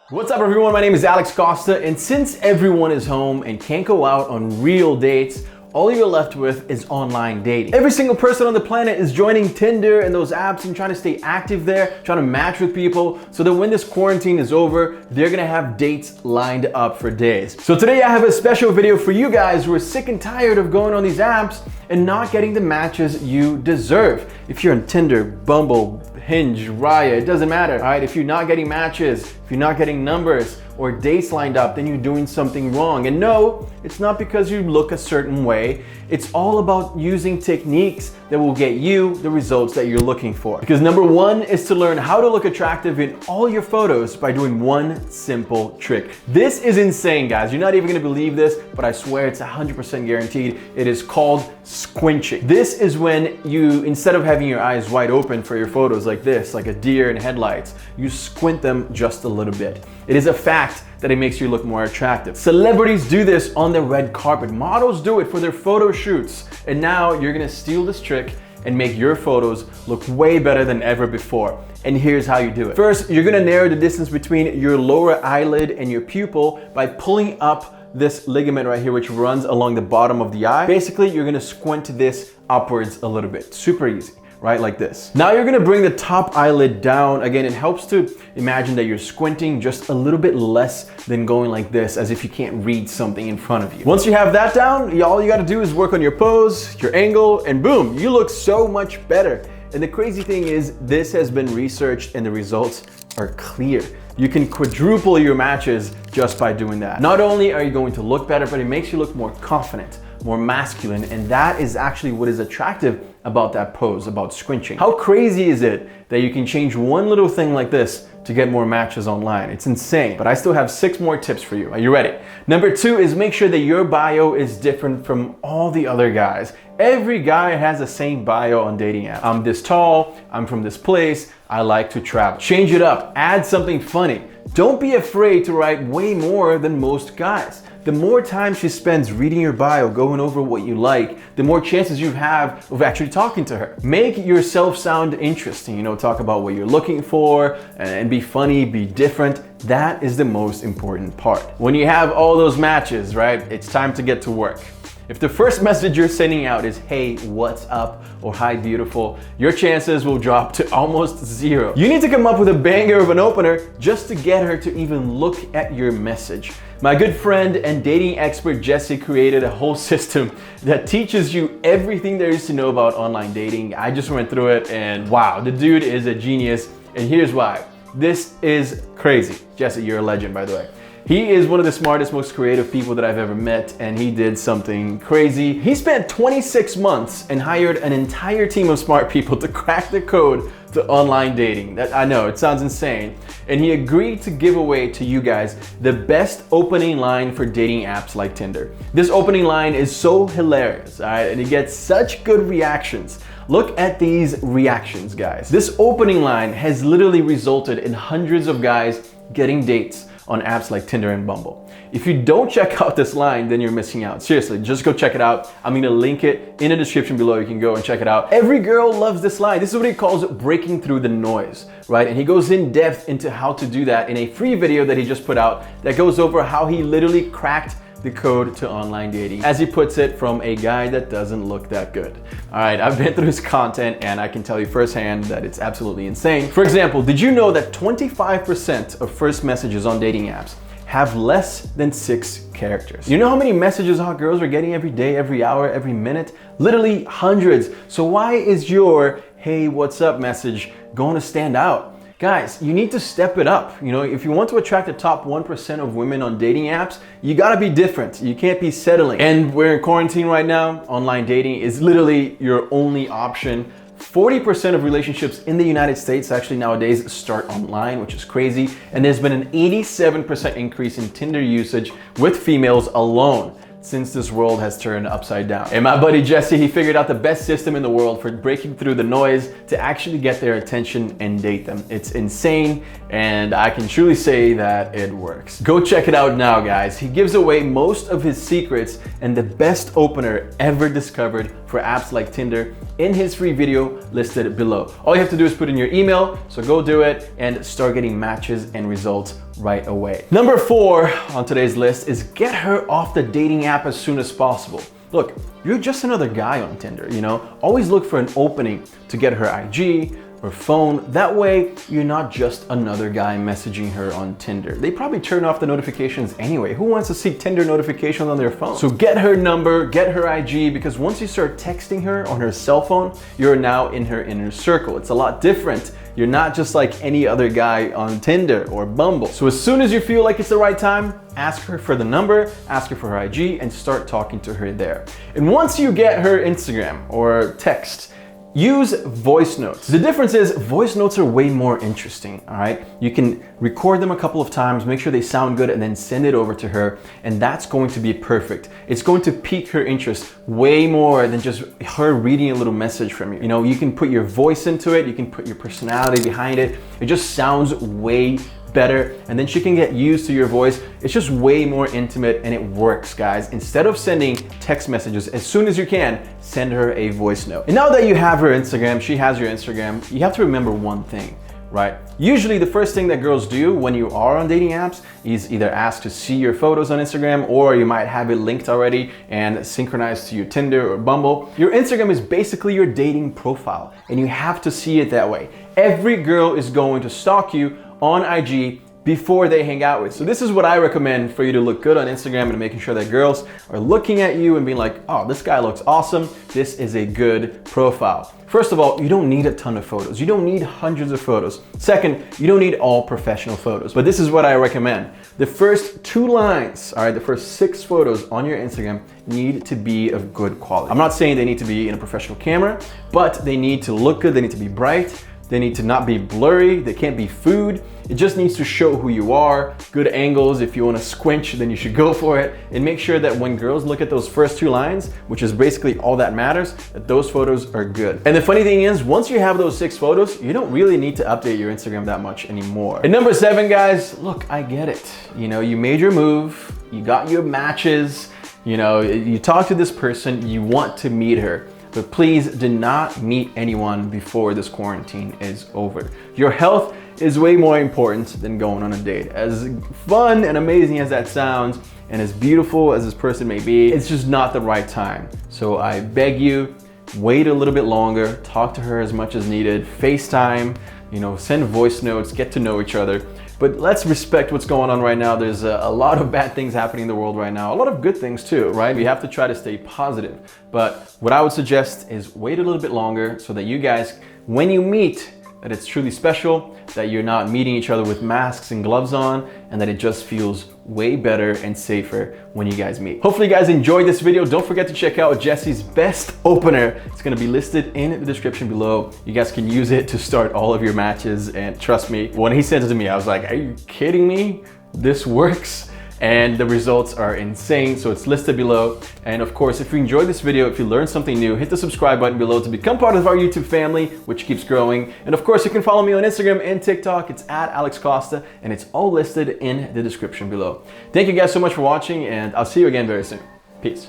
What's up everyone, my name is Alex Costa, and since everyone is home and can't go out on real dates, all you're left with is online dating. Every single person on the planet is joining Tinder and those apps and trying to stay active there, trying to match with people so that when this quarantine is over, they're gonna have dates lined up for days. So today I have a special video for you guys who are sick and tired of going on these apps and not getting the matches you deserve. If you're on Tinder, Bumble, Hinge, Raya, it doesn't matter, all right? If you're not getting matches, if you're not getting numbers or dates lined up, then you're doing something wrong. And no, it's not because you look a certain way. It's all about using techniques that will get you the results that you're looking for. Because number one is to learn how to look attractive in all your photos by doing one simple trick. This is insane, guys. You're not even gonna believe this, but I swear it's 100% guaranteed. It is called squinching. This is when you, instead of having your eyes wide open for your photos like this, like a deer in headlights, you squint them just a little bit. It is a fact that it makes you look more attractive. Celebrities do this on the red carpet. Models do it for their photo shoots. And now you're gonna steal this trick and make your photos look way better than ever before. And here's how you do it. First, you're gonna narrow the distance between your lower eyelid and your pupil by pulling up this ligament right here, which runs along the bottom of the eye. Basically, you're gonna squint this upwards a little bit. Super easy. Right, like this. Now you're gonna bring the top eyelid down. Again, it helps to imagine that you're squinting just a little bit less than going like this, as if you can't read something in front of you. Once you have that down, all you gotta do is work on your pose, your angle, and boom, you look so much better. And the crazy thing is, this has been researched and the results are clear. You can quadruple your matches just by doing that. Not only are you going to look better, but it makes you look more confident, more masculine, and that is actually what is attractive about that pose, about squinching. How crazy is it that you can change one little thing like this to get more matches online? It's insane, but I still have 6 more tips for you. Are you ready? Number 2 is make sure that your bio is different from all the other guys. Every guy has the same bio on dating apps. I'm this tall, I'm from this place, I like to travel. Change it up, add something funny. Don't be afraid to write way more than most guys. The more time she spends reading your bio, going over what you like, the more chances you have of actually talking to her. Make yourself sound interesting, talk about what you're looking for and be funny, be different. That is the most important part. When you have all those matches, right, it's time to get to work. If the first message you're sending out is, hey, what's up? Or hi, beautiful, your chances will drop to almost 0. You need to come up with a banger of an opener just to get her to even look at your message. My good friend and dating expert Jesse created a whole system that teaches you everything there is to know about online dating. I just went through it and wow, the dude is a genius. And here's why. This is crazy. Jesse, you're a legend, by the way. He is one of the smartest, most creative people that I've ever met, and he did something crazy. He spent 26 months and hired an entire team of smart people to crack the code to online dating. I know, it sounds insane. And he agreed to give away to you guys the best opening line for dating apps like Tinder. This opening line is so hilarious, all right? And it gets such good reactions. Look at these reactions, guys. This opening line has literally resulted in hundreds of guys getting dates on apps like Tinder and Bumble. If you don't check out this line, then you're missing out. Seriously, just go check it out. I'm gonna link it in the description below. You can go and check it out. Every girl loves this line. This is what he calls breaking through the noise, right? And he goes in depth into how to do that in a free video that he just put out that goes over how he literally cracked the code to online dating, as he puts it, from a guy that doesn't look that good. All right, I've been through his content and I can tell you firsthand that it's absolutely insane. For example, did you know that 25% of first messages on dating apps have less than 6 characters? You know how many messages hot girls are getting every day, every hour, every minute? Literally hundreds. So why is your hey, what's up message going to stand out? Guys, you need to step it up. If you want to attract the top 1% of women on dating apps, you gotta be different. You can't be settling. And we're in quarantine right now. Online dating is literally your only option. 40% of relationships in the United States actually nowadays start online, which is crazy. And there's been an 87% increase in Tinder usage with females alone since this world has turned upside down. And my buddy Jesse, he figured out the best system in the world for breaking through the noise to actually get their attention and date them. It's insane, and I can truly say that it works. Go check it out now, guys. He gives away most of his secrets and the best opener ever discovered for apps like Tinder in his free video listed below. All you have to do is put in your email, so go do it and start getting matches and results right away. Number 4 on today's list is get her off the dating app as soon as possible. Look, you're just another guy on Tinder, you know? Always look for an opening to get her IG or phone. That way, you're not just another guy messaging her on Tinder. They probably turn off the notifications anyway. Who wants to see Tinder notifications on their phone? So get her number, get her IG, because once you start texting her on her cell phone, you're now in her inner circle. It's a lot different. You're not just like any other guy on Tinder or Bumble. So as soon as you feel like it's the right time, ask her for the number, ask her for her IG, and start talking to her there. And once you get her Instagram or text, use voice notes. The difference is voice notes are way more interesting, all right? You can record them a couple of times, make sure they sound good, and then send it over to her, and that's going to be perfect. It's going to pique her interest way more than just her reading a little message from you. You know, you can put your voice into it, you can put your personality behind it. It just sounds way better, and then she can get used to your voice. It's just way more intimate, and it works, guys. Instead of sending text messages, as soon as you can, send her a voice note. And now that you have her Instagram, she has your Instagram, you have to remember one thing, right? Usually the first thing that girls do when you are on dating apps is either ask to see your photos on Instagram, or you might have it linked already and synchronized to your Tinder or Bumble. Your Instagram is basically your dating profile, and you have to see it that way. Every girl is going to stalk you on IG before they hang out with. So this is what I recommend for you to look good on Instagram, and making sure that girls are looking at you and being like, oh, this guy looks awesome. This is a good profile. First of all, you don't need a ton of photos. You don't need hundreds of photos. Second, you don't need all professional photos. But this is what I recommend. The first 2 lines, all right, the first 6 photos on your Instagram need to be of good quality. I'm not saying they need to be in a professional camera, but they need to look good. They need to be bright. They need to not be blurry. They can't be food. It just needs to show who you are. Good angles. If you want to squinch, then you should go for it. And make sure that when girls look at those first 2 lines, which is basically all that matters, that those photos are good. And the funny thing is, once you have those 6 photos, you don't really need to update your Instagram that much anymore. And number 7, guys, look, I get it. You know, you made your move, you got your matches, you know, you talk to this person, you want to meet her. But please do not meet anyone before this quarantine is over. Your health is way more important than going on a date. As fun and amazing as that sounds, and as beautiful as this person may be, it's just not the right time. So I beg you, wait a little bit longer, talk to her as much as needed, FaceTime, you know, send voice notes, get to know each other. But let's respect what's going on right now. There's a lot of bad things happening in the world right now. A lot of good things too, right? We have to try to stay positive. But what I would suggest is wait a little bit longer so that you guys, when you meet, that it's truly special, that you're not meeting each other with masks and gloves on, and that it just feels way better and safer when you guys meet. Hopefully you guys enjoyed this video. Don't forget to check out Jesse's best opener. It's gonna be listed in the description below. You guys can use it to start all of your matches, and trust me, when he sent it to me, I was like, are you kidding me? This works. And the results are insane, so it's listed below. And of course, if you enjoyed this video, if you learned something new, hit the subscribe button below to become part of our YouTube family, which keeps growing. And of course, you can follow me on Instagram and TikTok. It's at Alex Costa, and it's all listed in the description below. Thank you guys so much for watching, and I'll see you again very soon. Peace.